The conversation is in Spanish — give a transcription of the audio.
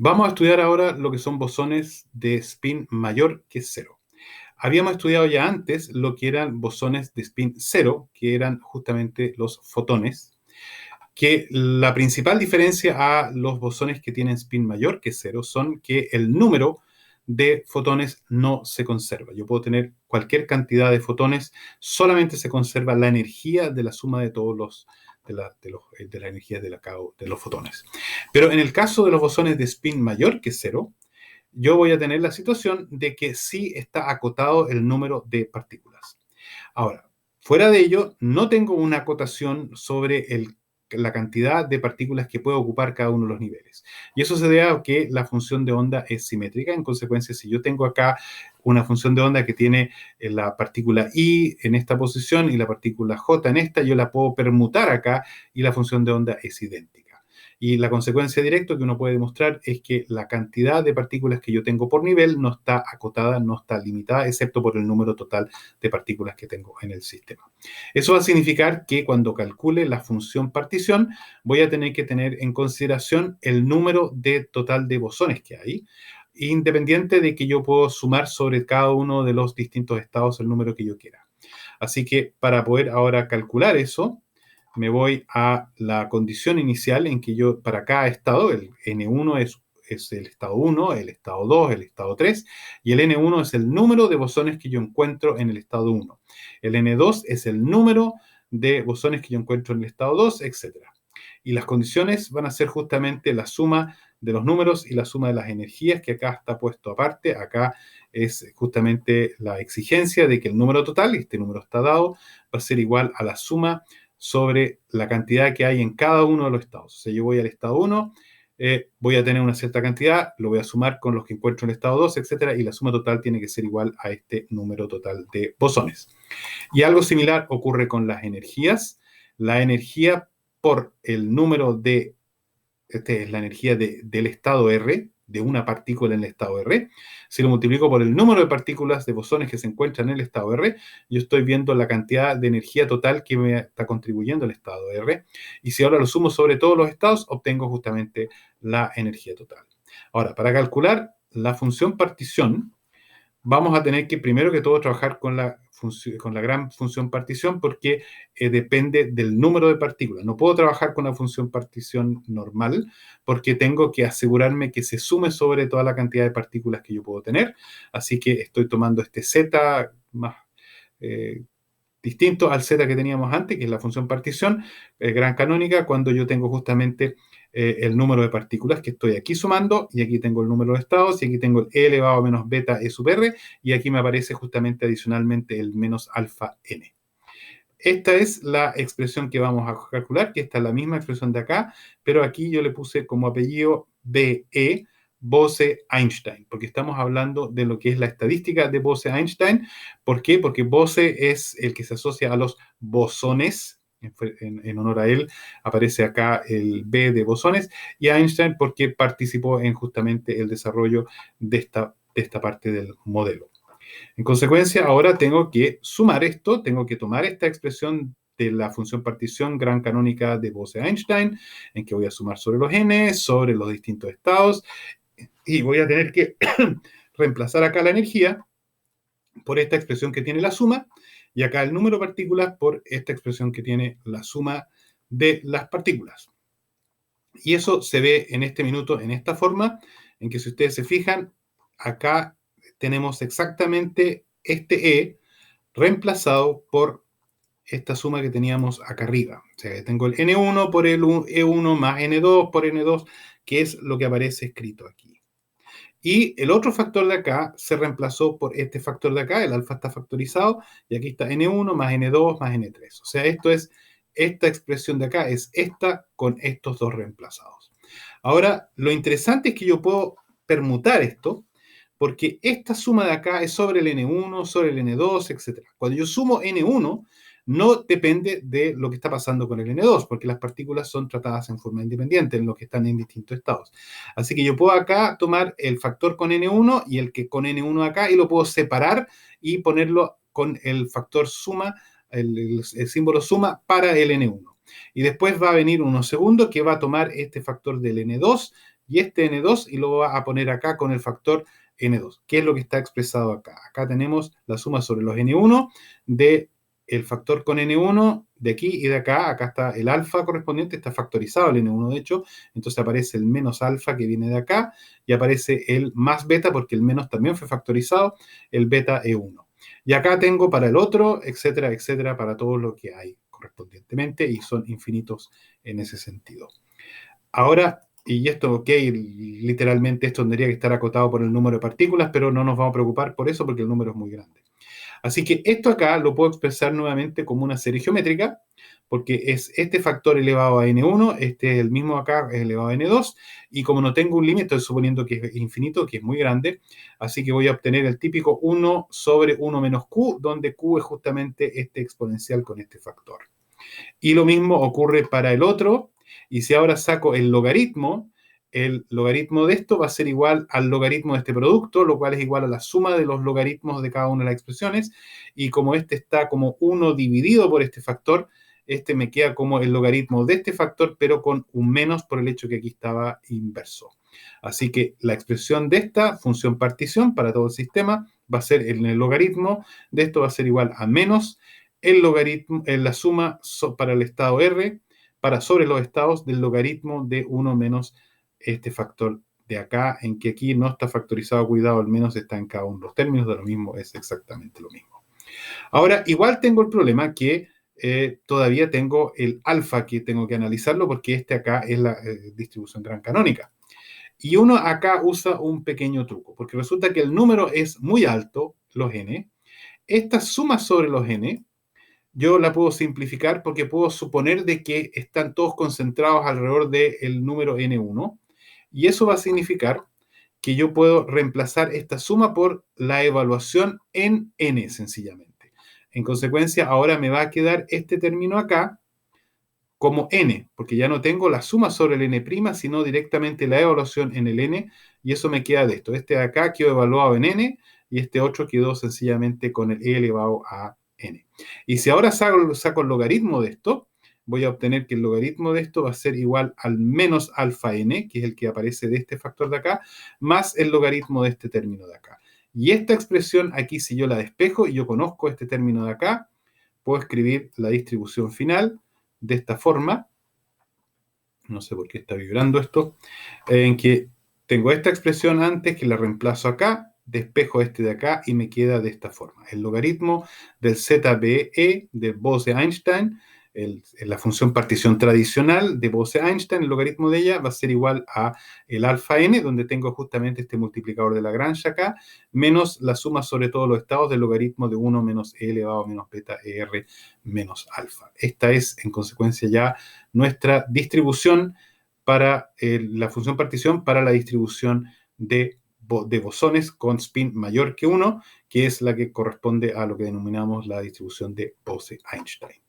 Vamos a estudiar ahora lo que son bosones de spin mayor que cero. Habíamos estudiado ya antes lo que eran bosones de spin cero, que eran justamente los fotones, que la principal diferencia a los bosones que tienen spin mayor que cero son que el número de fotones no se conserva. Yo puedo tener cualquier cantidad de fotones, solamente se conserva la energía de la suma de todos los de la energía de los fotones. Pero en el caso de los bosones de spin mayor que cero, yo voy a tener la situación de que sí está acotado el número de partículas. Ahora, fuera de ello, no tengo una acotación sobre la cantidad de partículas que puede ocupar cada uno de los niveles. Y eso se debe a que la función de onda es simétrica. En consecuencia, si yo tengo acá una función de onda que tiene la partícula I en esta posición y la partícula J en esta, yo la puedo permutar acá y la función de onda es idéntica. Y la consecuencia directa que uno puede demostrar es que la cantidad de partículas que yo tengo por nivel no está acotada, no está limitada, excepto por el número total de partículas que tengo en el sistema. Eso va a significar que cuando calcule la función partición, voy a tener que tener en consideración el número de total de bosones que hay, independiente de que yo puedo sumar sobre cada uno de los distintos estados el número que yo quiera. Así que para poder ahora calcular eso, me voy a la condición inicial en que yo, para cada estado, el N1 es el estado 1, el estado 2, el estado 3, y el N1 es el número de bosones que yo encuentro en el estado 1. El N2 es el número de bosones que yo encuentro en el estado 2, etc. Y las condiciones van a ser justamente la suma de los números y la suma de las energías, que acá está puesto aparte. Acá es justamente la exigencia de que el número total, y este número está dado, va a ser igual a la suma sobre la cantidad que hay en cada uno de los estados. O sea, yo voy al estado 1, voy a tener una cierta cantidad, lo voy a sumar con los que encuentro en el estado 2, etcétera, y la suma total tiene que ser igual a este número total de bosones. Y algo similar ocurre con las energías. La energía por el número de, este es la energía del estado R, de una partícula en el estado R. Si lo multiplico por el número de partículas de bosones que se encuentran en el estado R, yo estoy viendo la cantidad de energía total que me está contribuyendo el estado R. Y si ahora lo sumo sobre todos los estados, obtengo justamente la energía total. Ahora, para calcular la función partición, vamos a tener que primero que todo trabajar con la gran función partición porque depende del número de partículas. No puedo trabajar con la función partición normal porque tengo que asegurarme que se sume sobre toda la cantidad de partículas que yo puedo tener. Así que estoy tomando este z más eh, distinto al z que teníamos antes, que es la función partición gran canónica, cuando yo tengo justamente el número de partículas que estoy aquí sumando, y aquí tengo el número de estados, y aquí tengo el E elevado a menos beta E sub R, y aquí me aparece justamente adicionalmente el menos alfa N. Esta es la expresión que vamos a calcular, que esta es la misma expresión de acá, pero aquí yo le puse como apellido BE, Bose-Einstein, porque estamos hablando de lo que es la estadística de Bose-Einstein. ¿Por qué? Porque Bose es el que se asocia a los bosones. En honor a él aparece acá el B de bosones, y Einstein porque participó en justamente el desarrollo de esta parte del modelo. En consecuencia, ahora tengo que sumar esto, tengo que tomar esta expresión de la función partición gran canónica de Bose-Einstein, en que voy a sumar sobre los n, sobre los distintos estados, y voy a tener que reemplazar acá la energía por esta expresión que tiene la suma, y acá el número de partículas por esta expresión que tiene la suma de las partículas. Y eso se ve en este minuto en esta forma, en que si ustedes se fijan, acá tenemos exactamente este E reemplazado por esta suma que teníamos acá arriba. O sea, tengo el N1 por el E1 más N2 por N2, que es lo que aparece escrito aquí. Y el otro factor de acá se reemplazó por este factor de acá, el alfa está factorizado, y aquí está N1 más N2 más N3. O sea, esta expresión de acá es esta con estos dos reemplazados. Ahora, lo interesante es que yo puedo permutar esto, porque esta suma de acá es sobre el N1, sobre el N2, etc. Cuando yo sumo N1, no depende de lo que está pasando con el N2, porque las partículas son tratadas en forma independiente, en lo que están en distintos estados. Así que yo puedo acá tomar el factor con N1 y el que con N1 acá, y lo puedo separar y ponerlo con el factor suma, el símbolo suma para el N1. Y después va a venir unos segundos que va a tomar este factor del N2 y este N2 y lo voy a poner acá con el factor N2. ¿Qué es lo que está expresado acá? Acá tenemos la suma sobre los N1 de el factor con N1 de aquí y de acá. Acá está el alfa correspondiente, está factorizado el N1 de hecho, entonces aparece el menos alfa que viene de acá y aparece el más beta porque el menos también fue factorizado, el beta E1. Y acá tengo para el otro, etcétera, etcétera, para todo lo que hay correspondientemente y son infinitos en ese sentido. Ahora, y esto, ok, literalmente esto tendría que estar acotado por el número de partículas, pero no nos vamos a preocupar por eso porque el número es muy grande. Así que esto acá lo puedo expresar nuevamente como una serie geométrica, porque es este factor elevado a n1, este es el mismo acá, es elevado a n2, y como no tengo un límite, estoy suponiendo que es infinito, que es muy grande, así que voy a obtener el típico 1 sobre 1 menos q, donde q es justamente este exponencial con este factor. Y lo mismo ocurre para el otro, y si ahora saco el logaritmo de esto va a ser igual al logaritmo de este producto, lo cual es igual a la suma de los logaritmos de cada una de las expresiones, y como este está como 1 dividido por este factor, este me queda como el logaritmo de este factor, pero con un menos por el hecho que aquí estaba inverso. Así que la expresión de esta función partición para todo el sistema va a ser el logaritmo de esto va a ser igual a menos el logaritmo, la suma para el estado R, para sobre los estados del logaritmo de 1 menos este factor de acá, en que aquí no está factorizado, cuidado, al menos está en cada uno de los términos, de lo mismo, es exactamente lo mismo. Ahora, igual tengo el problema que todavía tengo el alfa que tengo que analizarlo porque este acá es la distribución gran canónica. Y uno acá usa un pequeño truco, porque resulta que el número es muy alto, los n. Esta suma sobre los n yo la puedo simplificar porque puedo suponer de que están todos concentrados alrededor del número n1 y eso va a significar que yo puedo reemplazar esta suma por la evaluación en n sencillamente. En consecuencia, ahora me va a quedar este término acá como n, porque ya no tengo la suma sobre el n', sino directamente la evaluación en el n, y eso me queda de esto. Este de acá quedó evaluado en n, y este otro quedó sencillamente con el e elevado a n. Y si ahora saco el logaritmo de esto, voy a obtener que el logaritmo de esto va a ser igual al menos alfa n, que es el que aparece de este factor de acá, más el logaritmo de este término de acá. Y esta expresión aquí, si yo la despejo y yo conozco este término de acá, puedo escribir la distribución final de esta forma, no sé por qué está vibrando esto, en que tengo esta expresión antes que la reemplazo acá, despejo este de acá y me queda de esta forma. El logaritmo del ZBE de Bose-Einstein, la función partición tradicional de Bose-Einstein, el logaritmo de ella va a ser igual a el alfa n, donde tengo justamente este multiplicador de Lagrange acá, menos la suma sobre todos los estados del logaritmo de 1 menos e elevado a menos beta ER menos alfa. Esta es, en consecuencia, ya nuestra distribución para la función partición para la distribución de bosones con spin mayor que 1, que es la que corresponde a lo que denominamos la distribución de Bose-Einstein.